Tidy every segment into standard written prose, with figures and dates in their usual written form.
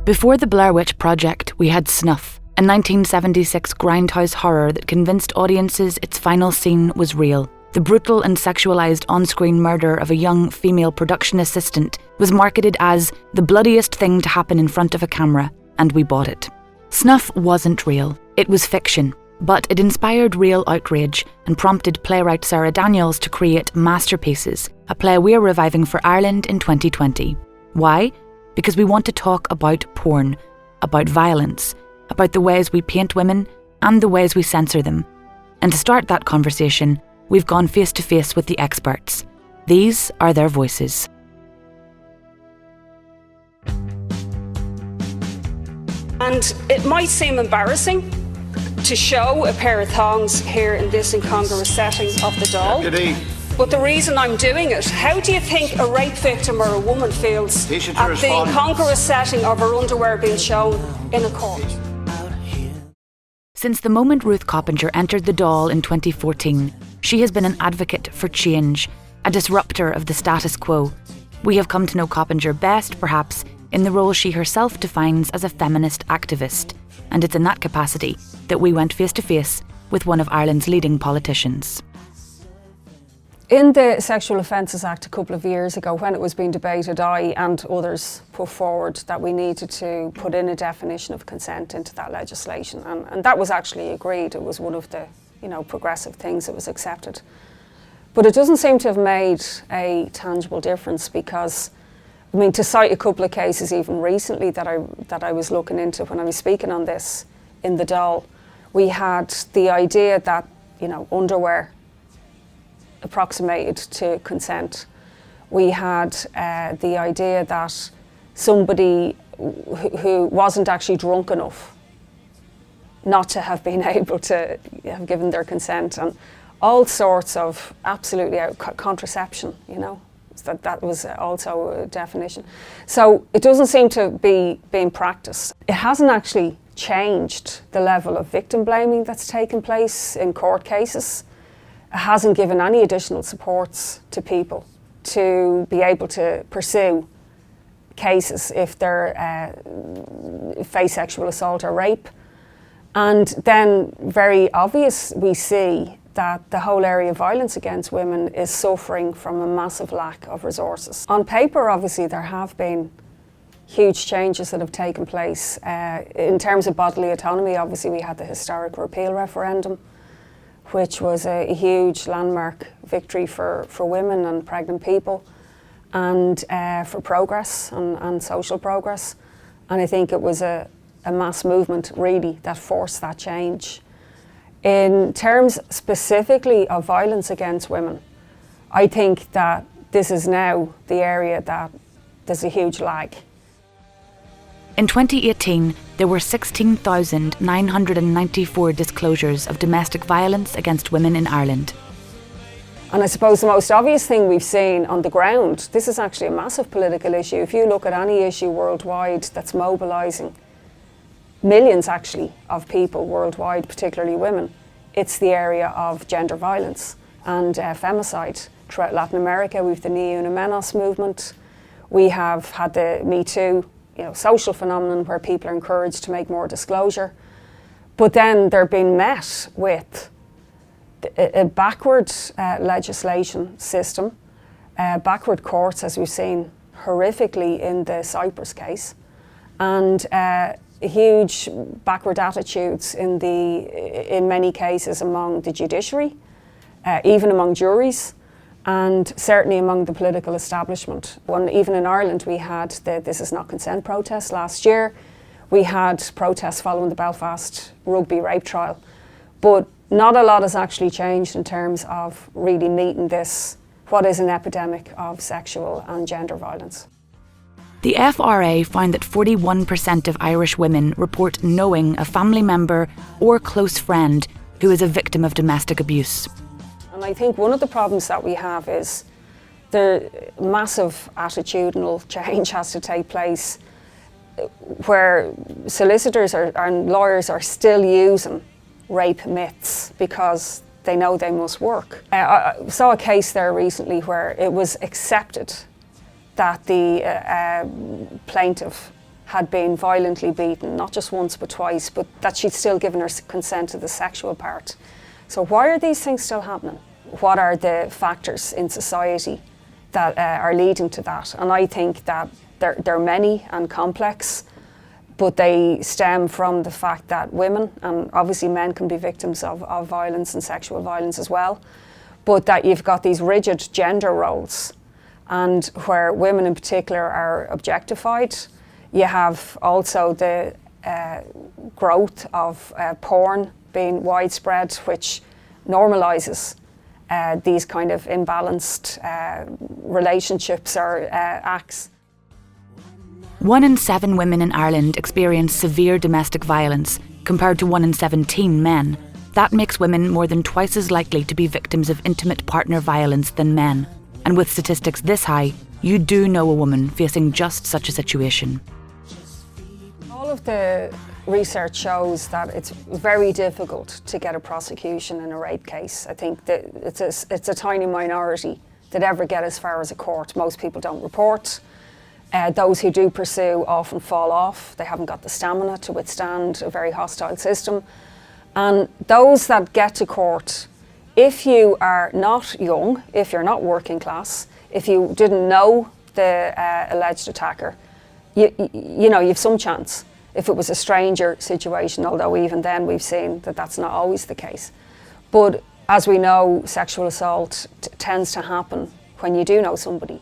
Before the Blair Witch Project, we had SNUFF, a 1976 grindhouse horror that convinced audiences its final scene was real. The brutal and sexualised on-screen murder of a young female production assistant was marketed as the bloodiest thing to happen in front of a camera, and we bought it. SNUFF wasn't real, it was fiction, but it inspired real outrage and prompted playwright Sarah Daniels to create Masterpieces, a play we're reviving for Ireland in 2020. Why? Because we want to talk about porn, about violence, about the ways we paint women and the ways we censor them. And to start that conversation, we've gone face to face with the experts. These are their voices. And it might seem embarrassing to show a pair of thongs here in this incongruous setting of the doll. But the reason I'm doing it, how do you think a rape victim or a woman feels at the incongruous setting of her underwear being shown in a court? Since the moment Ruth Coppinger entered the doll in 2014, she has been an advocate for change, a disruptor of the status quo. We have come to know Coppinger best, perhaps, in the role she herself defines as a feminist activist, and it's in that capacity that we went face to face with one of Ireland's leading politicians. In the Sexual Offences Act a couple of years ago, when it was being debated, I and others put forward that we needed to put in a definition of consent into that legislation, and that was actually agreed. It was one of the progressive things that was accepted. But it doesn't seem to have made a tangible difference because, to cite a couple of cases even recently that I was looking into when I was speaking on this in the doll, we had the idea that, underwear approximated to consent. We had the idea that somebody who wasn't actually drunk enough not to have been able to have given their consent, and all sorts of absolutely contraception, that was also a definition. So it doesn't seem to be being practiced. It hasn't actually changed the level of victim blaming that's taken place in court cases. It hasn't given any additional supports to people to be able to pursue cases if they're face sexual assault or rape. And then very obvious we see that the whole area of violence against women is suffering from a massive lack of resources. On paper, obviously, there have been huge changes that have taken place. In terms of bodily autonomy, obviously we had the historic repeal referendum, which was a huge landmark victory for women and pregnant people, and for progress and social progress. And I think it was a mass movement really that forced that change. In terms specifically of violence against women, I think that this is now the area that there's a huge lag. In 2018, there were 16,994 disclosures of domestic violence against women in Ireland. And I suppose the most obvious thing we've seen on the ground, this is actually a massive political issue. If you look at any issue worldwide that's mobilising millions actually of people worldwide, particularly women, it's the area of gender violence and femicide. Throughout Latin America, we've the Ni Una Menos movement. We have had the Me Too, social phenomenon where people are encouraged to make more disclosure. But then they're being met with a backward legislation system, backward courts, as we've seen horrifically in the Cyprus case, and huge backward attitudes in many cases among the judiciary, even among juries, and certainly among the political establishment. Even in Ireland, we had the This Is Not Consent protest last year. We had protests following the Belfast rugby rape trial. But not a lot has actually changed in terms of really meeting this, what is an epidemic of sexual and gender violence. The FRA found that 41% of Irish women report knowing a family member or close friend who is a victim of domestic abuse. And I think one of the problems that we have is the massive attitudinal change has to take place where solicitors and lawyers are still using rape myths because they know they must work. I saw a case there recently where it was accepted that the plaintiff had been violently beaten, not just once but twice, but that she'd still given her consent to the sexual part. So why are these things still happening? What are the factors in society that are leading to that? And I think that they're many and complex, but they stem from the fact that women, and obviously men can be victims of violence and sexual violence as well, but that you've got these rigid gender roles, and where women in particular are objectified. You have also the growth of porn being widespread, which normalises these kind of imbalanced relationships or acts. 1 in 7 women in Ireland experience severe domestic violence, compared to 1 in 17 men. That makes women more than twice as likely to be victims of intimate partner violence than men. And with statistics this high, you do know a woman facing just such a situation. All of the research shows that it's very difficult to get a prosecution in a rape case. I think that it's a tiny minority that ever get as far as a court. Most people don't report. Those who do pursue often fall off. They haven't got the stamina to withstand a very hostile system. And those that get to court, if you are not young, if you're not working class, if you didn't know the alleged attacker, you know, you've some chance. If it was a stranger situation, although even then we've seen that that's not always the case. But as we know, sexual assault tends to happen when you do know somebody.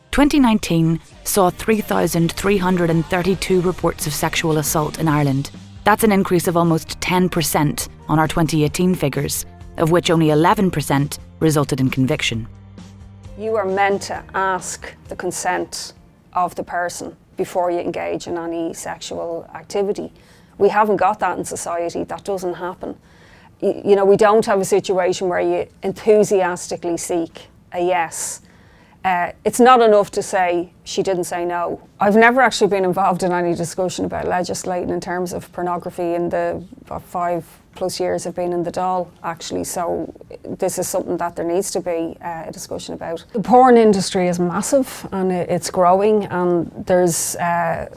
2019 saw 3,332 reports of sexual assault in Ireland. That's an increase of almost 10% on our 2018 figures, of which only 11% resulted in conviction. You are meant to ask the consent of the person before you engage in any sexual activity. We haven't got that in society. That doesn't happen. You know, we don't have a situation where you enthusiastically seek a yes. It's not enough to say she didn't say no. I've never actually been involved in any discussion about legislating in terms of pornography in the 5+ years I've been in the Dáil, actually, so this is something that there needs to be a discussion about. The porn industry is massive and it's growing, and there's a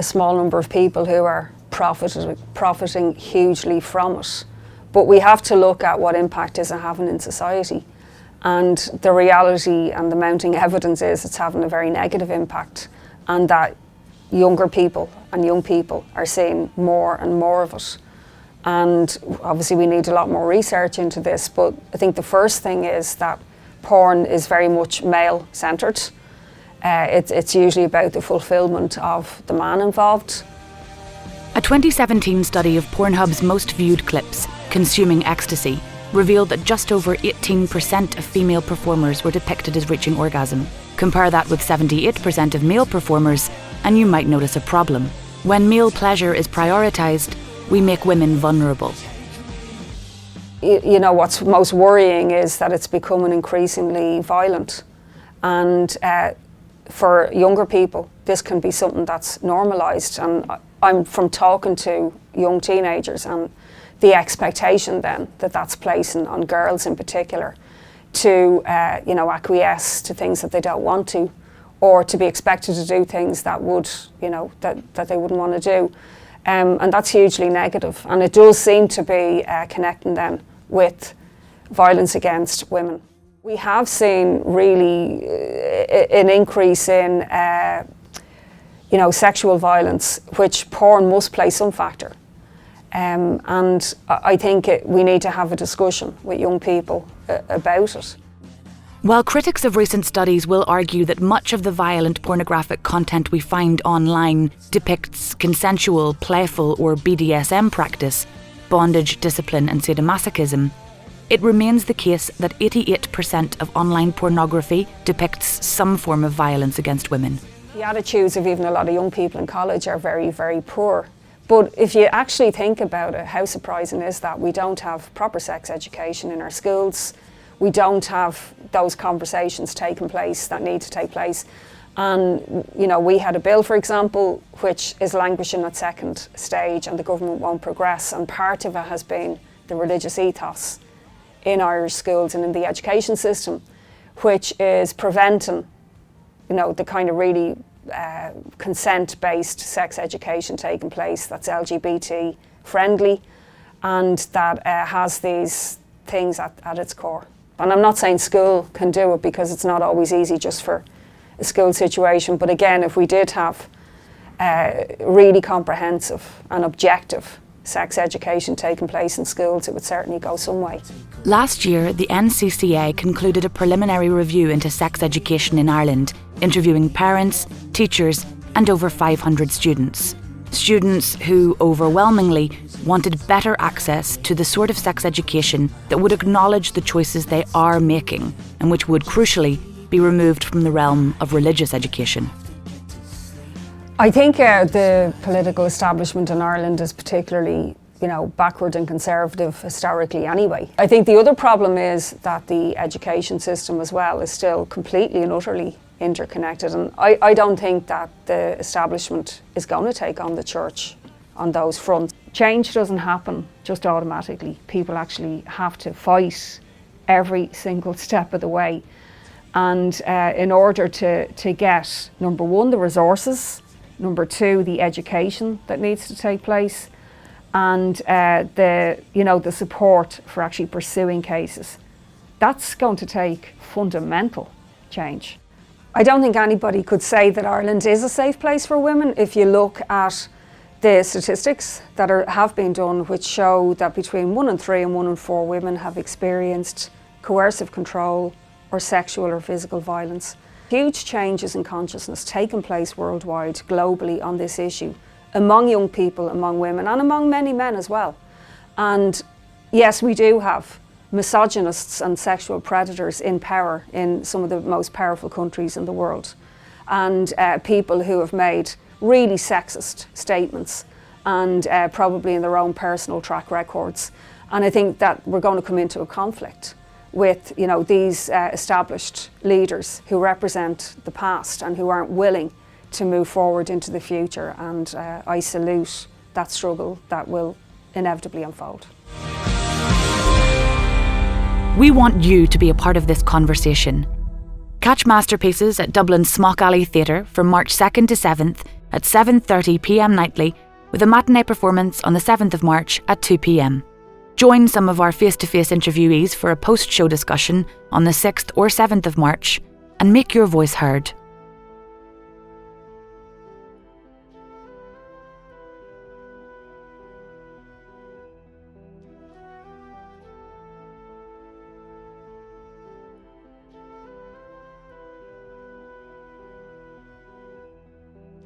small number of people who are profiting hugely from it. But we have to look at what impact is it having in society. And the reality and the mounting evidence is it's having a very negative impact, and that younger people and young people are seeing more and more of it. And obviously we need a lot more research into this, but I think the first thing is that porn is very much male-centred. It's usually about the fulfilment of the man involved. A 2017 study of Pornhub's most viewed clips, Consuming Ecstasy, revealed that just over 18% of female performers were depicted as reaching orgasm. Compare that with 78% of male performers, and you might notice a problem. When male pleasure is prioritised, we make women vulnerable. You know, what's most worrying is that it's becoming increasingly violent. And for younger people, this can be something that's normalised. And I'm from talking to young teenagers, and the expectation then that that's placing on girls in particular to, you know, acquiesce to things that they don't want to, or to be expected to do things that would, you know, that they wouldn't want to do. And that's hugely negative. And it does seem to be connecting then with violence against women. We have seen really an increase in, you know, sexual violence, which porn must play some factor. And I think we need to have a discussion with young people about it. While critics of recent studies will argue that much of the violent pornographic content we find online depicts consensual, playful or BDSM practice, bondage, discipline and sadomasochism, it remains the case that 88% of online pornography depicts some form of violence against women. The attitudes of even a lot of young people in college are very, very poor. But if you actually think about it, how surprising is that we don't have proper sex education in our schools? We don't have those conversations taking place that need to take place. And, you know, we had a bill, for example, which is languishing at second stage and the government won't progress. And part of it has been the religious ethos in Irish schools and in the education system, which is preventing, you know, the kind of really consent-based sex education taking place that's LGBT friendly and that has these things at its core. And I'm not saying school can do it because it's not always easy just for a school situation, but again, if we did have really comprehensive and objective sex education taking place in schools, it would certainly go some way. Last year, the NCCA concluded a preliminary review into sex education in Ireland, interviewing parents, teachers, and over 500 students. Students who overwhelmingly wanted better access to the sort of sex education that would acknowledge the choices they are making and which would, crucially, be removed from the realm of religious education. I think the political establishment in Ireland is particularly, backward and conservative historically anyway. I think the other problem is that the education system as well is still completely and utterly interconnected, and I don't think that the establishment is going to take on the church on those fronts. Change doesn't happen just automatically. People actually have to fight every single step of the way. And in order to get, number one, the resources, number two, the education that needs to take place, and the support for actually pursuing cases, that's going to take fundamental change. I don't think anybody could say that Ireland is a safe place for women if you look at the statistics that have been done, which show that between 1 in 3 and 1 in 4 women have experienced coercive control or sexual or physical violence. Huge changes in consciousness taking place worldwide, globally, on this issue, among young people, among women, and among many men as well. And yes, we do have misogynists and sexual predators in power in some of the most powerful countries in the world, and people who have made really sexist statements and probably in their own personal track records. And I think that we're going to come into a conflict with these established leaders who represent the past and who aren't willing to move forward into the future. And I salute that struggle that will inevitably unfold. We want you to be a part of this conversation. Catch Masterpieces at Dublin's Smock Alley Theatre from March 2nd to 7th at 7:30 p.m. nightly, with a matinee performance on the 7th of March at 2 p.m. Join some of our face-to-face interviewees for a post-show discussion on the 6th or 7th of March and make your voice heard.